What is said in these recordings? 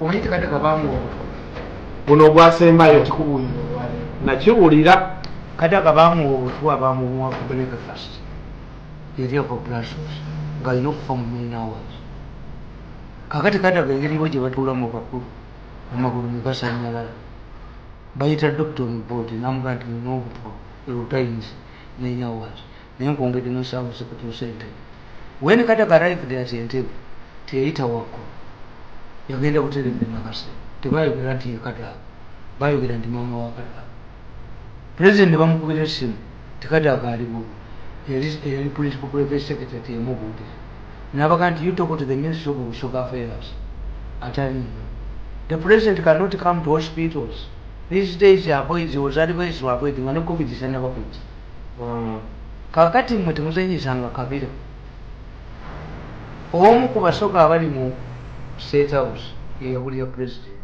Omanyite kati kabangu buno bwasembayo nakiwulira kati akabangu obutwa bamuwa breakfast erioko plasos nga alina okufa mu 9 hours kakati kataga engeriwo gye batuula mu bakulu amagulu ne gasanyalala bayita doctor report namugaa nti nina obutwa erutayinzi 9 hours naye nkwongedde nosaawa sekutuusa entebe when kataga arrived at Entebbe teyayita waggulu yagenda buterembe nakase tebayogera nti yekataga bayogera nti maama wa kataga president bamukubira essimu tekataga ali bubu yali principal private secretary teyamubuulira nabaga nti you talk to the Ministry of Social Affairs atali the president cannot come to hospitals these days he was advised to avoid ngane covid never quit kakati mwe temuzanyisanga kabira omu ku basooka abali mu State House yeyawulira president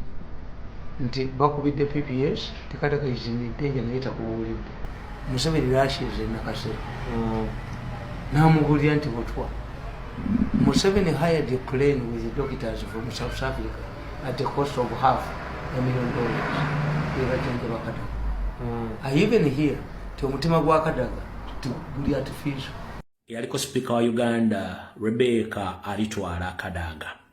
nti bakubidde PPS tekataka izinidde naye takubuulidde Museveni lashize nakase namubuulira nti butwa Museveni hired a plane with doctors from South Africa at the cost of $500,000 yebatenga bakadaga I even hear ti omutima gwa kadaga guli artificial yaliko speaker wa Uganda Rebecca alitwala kadaga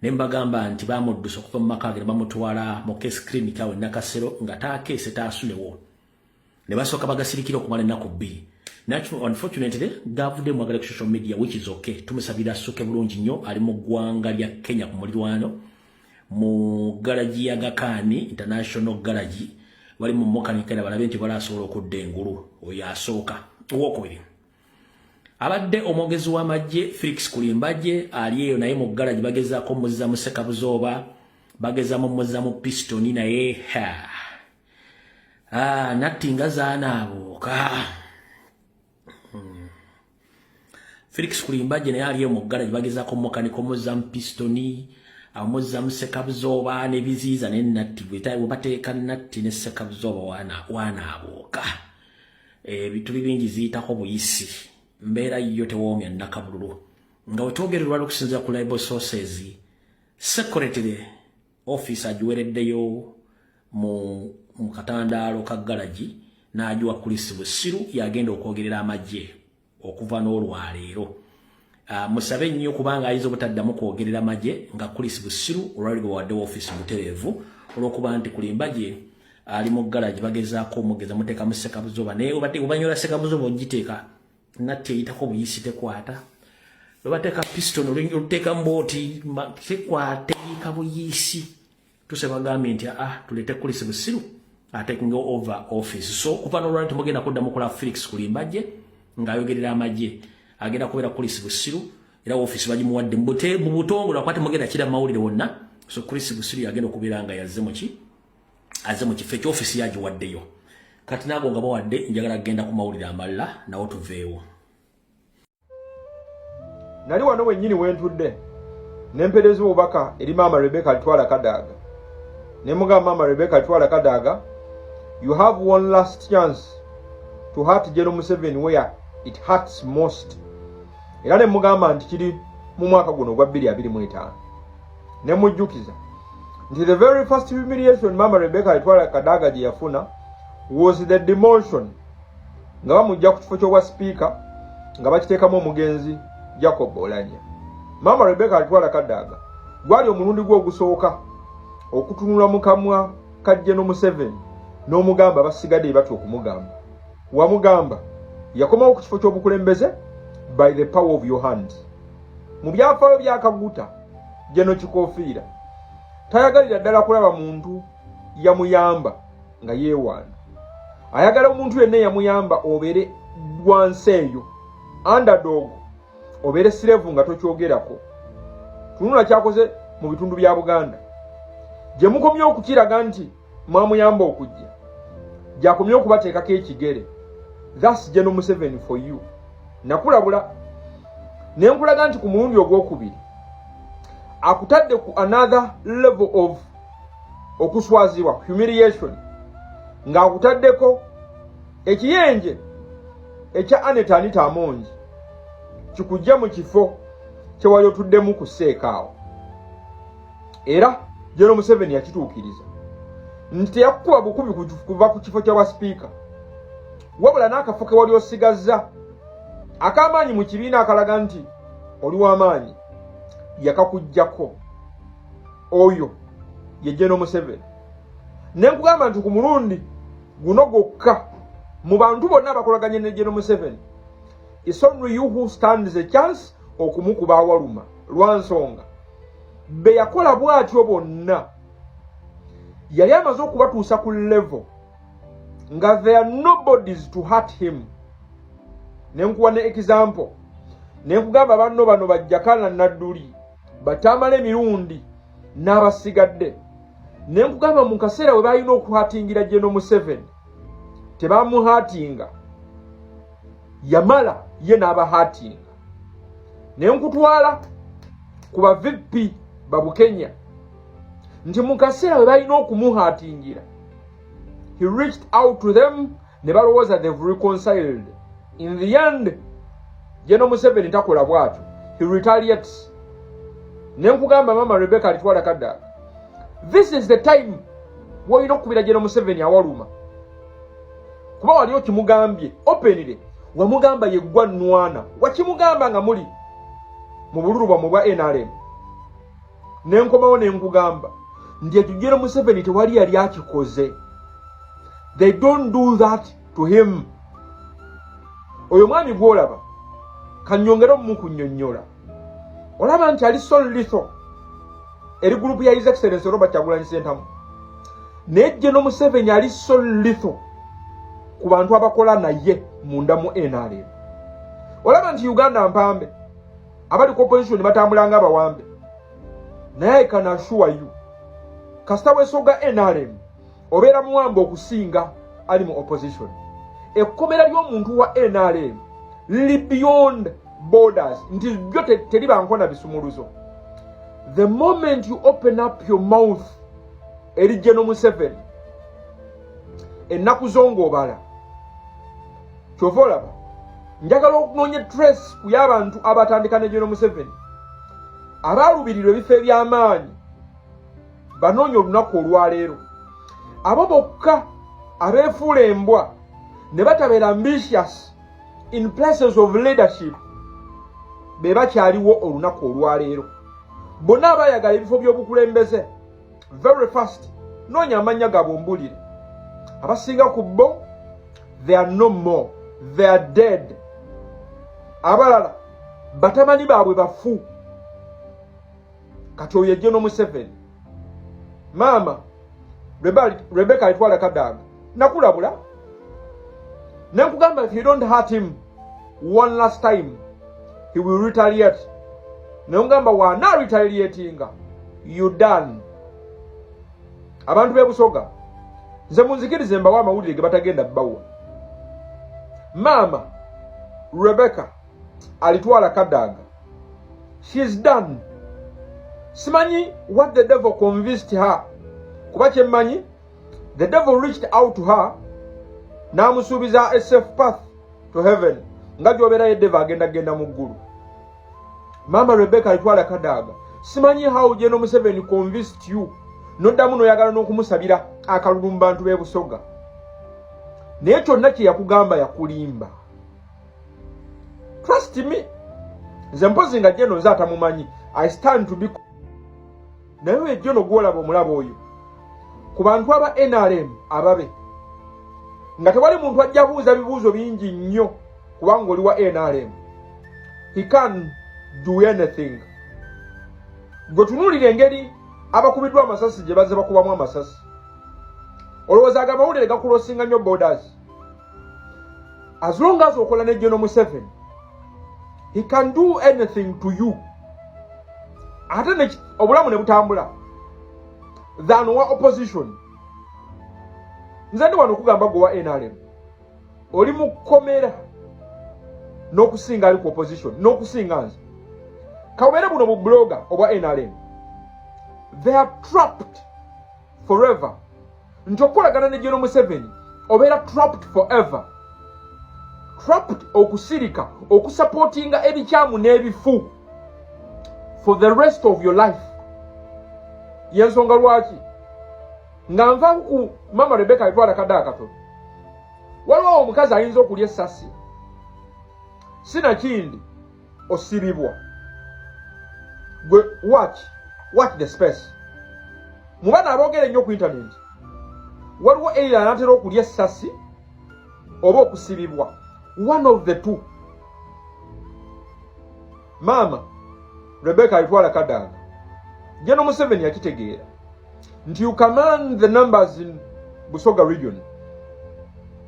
nembagamba nti bamuddusa okuva mu maka ge bamutwala mu case clinic awe nakasero nga taakese taasulewo ne basooka bagasirikira okumala ennaku 2 unfortunately gavudde mwagala ku social media which is okay tumusabira asuke bulungi nnyo ali mu ggwanga lya Kenya ku mulirwano mu garaji ya Gakani International Garage wali mu mokanikera balabe nti balasobola okudda engulu oyo asooka owokubiri abadde omwogezi w'amagye Felix Kulimbagye ali eyo naye mu garage bagezaako muzza mu Ssekabuzooba bagezamu muzza mu Pistoni naye natti nga zaanaabuuka Felix Kulimbagye naye ali eyo mu garage bagezaako mukanika omuzza mu Pistoni amuzza mu Ssekabuzooba n'ebiziiza naye natti bwe bateeka natti ne Ssekabuzooba waanaabuuka ebituli bingi ziyitako buyisi mbeera yo tewoomya nakabululu nga wetwogererwa okusinziira ku liable sources secretary office agiwereddeyo mu katandaalo ka garagi n'agiwa kulisi busiru yagenda okwogerera amagye okuva n'olwaleero musabe nnyo kubanga ayinza obutaddamu kwogerera amagye nga kulisi busiru olwaligo waddewo office mutereevu olw'okuba nti Kulimbagye ali mu garagi bagezaako omugeza muteeka mu Ssekabuzooba naye obanyola Ssekabuzooba ogiteeka natti eyitako buyisi tekwata lwebateeka piston oluteeka mbooti tekwata eyika buyisi tuse bagambye nti tulete kulisi busiru taking over office so kuva n'olwali temugenda kuddamu kola Felix Kulimbagye ng'ayogerera amagye agenda kubeera kulisi busiru era office bagimuwadde mu butongole akwate mugenda kira mawulire wonna so kulisi busiru yagenda okubeera nga yazze mu kifo eky'office yagiwaddeyo kati naago nga bawadde njagala genda ku mawulire amalala nawo tuveewo nali wano wennyini wentudde nempeereza obubaka eri maama Rebecca Alitwala Kadaga ne mugamba maama Rebecca Alitwala Kadaga you have one last chance to hurt General Museveni where it hurts most era ne mugamba nti kiri mu mwaka guno gwa 2025 ne mujjukiza nti the very first humiliation maama Rebecca Alitwala Kadaga gye yafuna was the demotion nga bamujja ku kifo ky'obwa speaker nga bakiteekamu omugenzi Jacob Olanya. Maama Rebecca Alitwala Kadaga gwali omulundi gwe ogusooka okutunula mu kamwa ka General Museveni n'omugamba basigadde batya okumugamba wamugamba yakomawo ku kifo ky'obukulembeze by the power of your hand mu byafaayo bya Kaguta General Kikofiira tayagalira ddala kulaba muntu yamuyamba nga yeewaana ayagala omuntu yenna yamuyamba obere wansi eyo underdog obere sirevu nga tokyogerako tunula kyakoze mu bitundu bya Buganda gye mukomye okukiraga nti mwamuyamba okujja gyakomye okubateekako ekigere that's General Museveni for you nakulabula nenkulaga nti ku mulundi ogwokubiri akutadde ku another level of okuswazibwa humiliation nga akutaddeko ekiyenje ekya Anita Amongi kikujja mu kifo kyewali otuddemu ku Seekaawo era General Museveni yakituukiriza nti teyakuba bukubi kuva ku kifo kya speaker wabula n'akafo ke wali osigaza ak'amaanyi mu kibiina akalaga nti oli w'amaanyi yakakujjako oyo ye General Museveni. Ne nkugamba nti ku mulundi guno gwokka mu bantu bonna abakolaganye ne General Museveni, it's only you who stands a chance okumukuba awaluma lwa nsonga be yakola bw'atyo bonna yali amaze okubatuusa ku level nga there are nobodies to hurt him. Nenkuwa ne example, nenkugamba banno bano bajjakana Nadduli batamala emirundi n'abasigadde. Nenkugamba mu kaseera we balina okuhatingira General Museveni tebamuhatinga, yamala ye n'abahatinga. Nenkutwala ku ba VP babu Kenya nti mu kaseera we balina okumuhatingira, he reached out to them ne balowooza they've reconciled. In the end, General Museveni takola bwatyo, he retaliates. Nenkugamba Mama Rebecca alitwala Kadaga, this is the time woyina okubira General Museveni awaluma, kuba wali okimugambye openly, wamugamba yeggwa nnwana, wakimugamba nga muli mu bululu bwammwe bwa NRM. Nenkomawo nenkugamba nti ekyo General Museveni tewali yali akikoze. They don't do that to him. Oyo mwami gwolaba kanyongera omukunnyonnyola, olaba nti ali so lethal eri gurupu ya His Excellency Robert Kyagulanyi Ssentamu, naye General Museveni ali so lethal ku bantu abakola naye munda mu NRM. Olaba nti Uganda mpambe abali ku opposition batambulanga abawambe, naye I can assure you kasita weesoga NRM obeera muwambe okusinga ali mu opposition. Ekkomera ly'omuntu wa NRM lili beyond borders, nti byo teriba nkona bisumuluzo. The moment you open up your mouth eri General Museveni ennaku zongobala, kyova olaba njagala okunoonya trace ku y'abantu abatandika ne General Museveni abaalubirirwa ebifo eby'amaanyi banoonya olunaku olwaleero, abo bokka abeefuula embwa ne batabeera ambitious in places of leadership be bakyaliwo olunaku olwaleero. Bonna abayagala ebifo by'obukulembeze very fast noonya amannya gaabwe ombulire. Abasinga ku bo they are no more, they are dead. Abalala batamani baabwe bafu. Kati oyo ye General Museveni. Mama Rebecca alitwala Kadaga nakulabula. Nenkugamba if you don't hurt him one last time, he will retaliate. Nenkugamba wana retaliatinga, you done. Abantu bebusoga nze munzikirize mbawa amawulire ge batagenda bbawa. Mama Rebecca alitwala Kadaga, she's done. Simanyi what the devil convinced her. Kuba kyemmanyi, the devil reached out to her n'amusuubiza a safe path to heaven, nga gy'obeera ye devil agenda mu ggulu. Mama Rebecca alitwala Kadaga, simanyi how General Museveni convinced you n'oddamu n'oyagala n'okumusabira akalulu mu bantu b'e Busoga. Naye kyonna kye yakugamba yakulimba. Trust me, nze mpozi nga General nze atamumanyi, I stand to be. Naye we General gw'olaba omulaba oyo ku bantu aba NRM ababe, nga tewali muntu ajja buuza bibuuzo bingi nnyo kubanga oli wa NRM. He can do anything. Gwe tunuulira engeri abakubiddwa amasasi gye bazze bakubamu amasasi, olowooza aga amawulire gakulosinga nnyo borders. As long as okola ne General Museveni, he can do anything to you. Ate ne obulamu ne butambula than wa opposition. Nze ndi wano okugamba gwe wa NRM oli mu kkomera n'okusinga ali ku opposition n'okusinga nze. Kawere buno mu blogger obwa NRM, they are trapped forever. Nti okukolagana ne General Museveni obeera trapped forever. Trapped okusirika okusupportinga ebikyamu n'ebifu for the rest of your life. yensonga lwaki nga nva ku mama Rebecca alitwala kaddaga katono waliwo omukazi ayinza okulya essasi sinakindi osibibwa gwe watch the space mu bana aboogera ennyo ku internet waliwo eira anatera okulya essasi oba okusibibwa one of the two. Mama Rebecca alitwala kaddaga General Museveni yakitegeera nti you command the numbers in Busoga region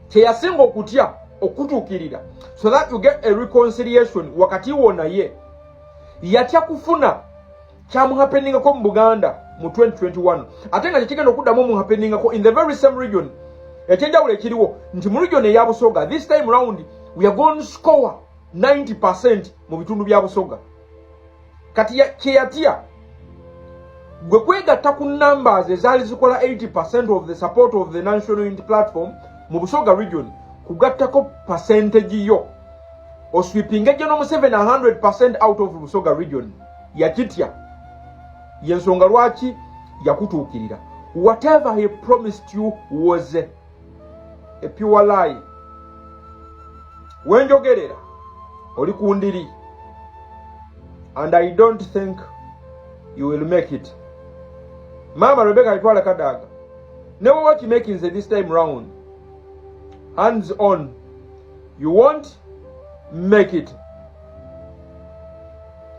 teyasinga okutya okutuukirira so that you get a reconciliation wakati wo naye yatya kufuna kyamuhappeningako mu Buganda mu 2021 ate nga kyekigenda okuddamu muhappeningako in the very same region ekyenjawulo ekiriwo nti mu region eya Busoga this time round we are going to score 90% mu bitundu bya Busoga kati kyeyatya gwe kwegatta ku numbers ezaali zikola 80% of the support of the National Unity Platform mu Busoga region kugattako percentage yo osweepinga General Museveni 100% out of Busoga region yakitya yensonga lwaki yakutuukirira whatever he promised you was a pure lie. Wenjogerera oli kundiri and I don't think you will make it. Mama Rebecca alitwala kaddaga never what you making this time round hands on you won't make it.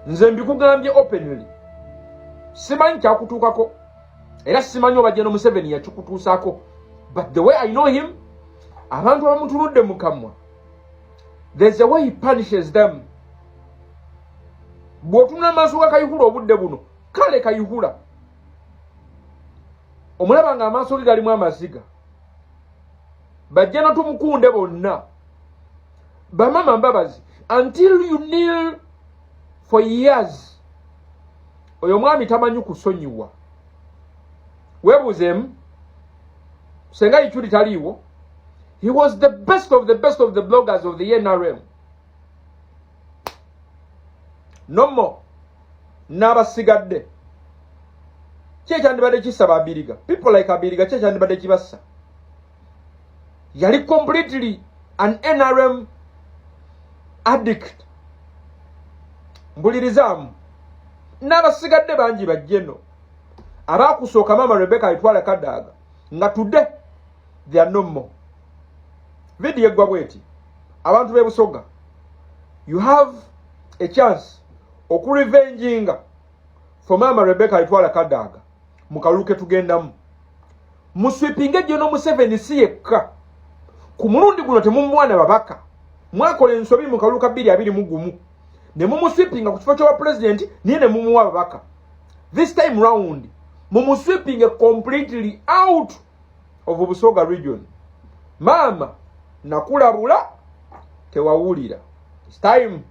Nze mbikugambye openly simanyi kyakutuukako era simanyi oba General Museveni yakikutuusaako but the way I know him abantu abamutunudde mu kamwa there's a way he punishes them. Bw'otunula amaaso ga Kayihura obudde buno kale Kayihura omulaba nga amaaso ge galimu amaziga bajja na tumukunde bonna bamama mbabazi until you kneel for years oyo mwami tamanyi kusonyiwa webuzeemu senga ichuli taliwo. He was the best of the bloggers of the NRM. No more. N'abasigadde kyekandibadde kisaba Abiriga people like Abiriga kyekandibadde kibassa yali completely an NRM addict. Mbulirizamu n'abasigadde bangi bajjeno abakusooka mama Rebecca alitwala kaddaga nga today they are no more. Video egwa bweti abantu be Busoga you have a chance okurevenginga for mama Rebecca alitwala kaddaga mukaluke tugendamu muswipinge General Museveni si yekka ku mulundi guno temumwana babaka mwakola ensobi mukaluka 221 ne mumuswipinga ku kifo kya president niye ne mumuwa babaka this time round mumuswipinge completely out of Busoga region. Mama nakulabula tewawulira. It's time